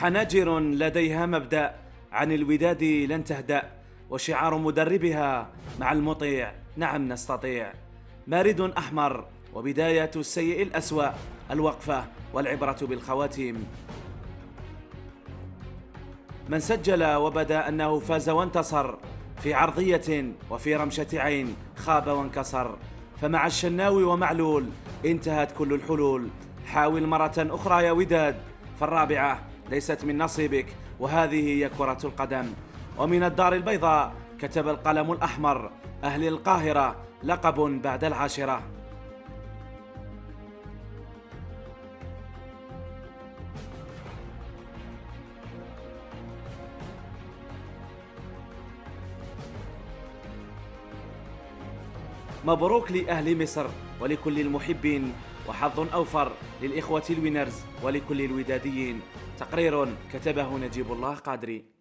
حناجر لديها مبدأ: عن الوداد لن تهدأ، وشعار مدربها: مع المطيع نعم نستطيع. مارد أحمر، وبداية السيء الأسوأ، الوقفة والعبرة بالخواتيم. من سجل وبدا أنه فاز وانتصر، في عرضية وفي رمشة عين خاب وانكسر. فمع الشناوي ومعلول انتهت كل الحلول. حاول مرة أخرى يا وداد، فالرابعة ليست من نصيبك، وهذه هي كرة القدم. ومن الدار البيضاء كتب القلم الأحمر: أهل القاهرة لقب بعد العاشرة. مبروك لأهل مصر ولكل المحبين، وحظ أوفر للإخوة الوينرز ولكل الوداديين. تقرير كتبه نجيب الله قادري.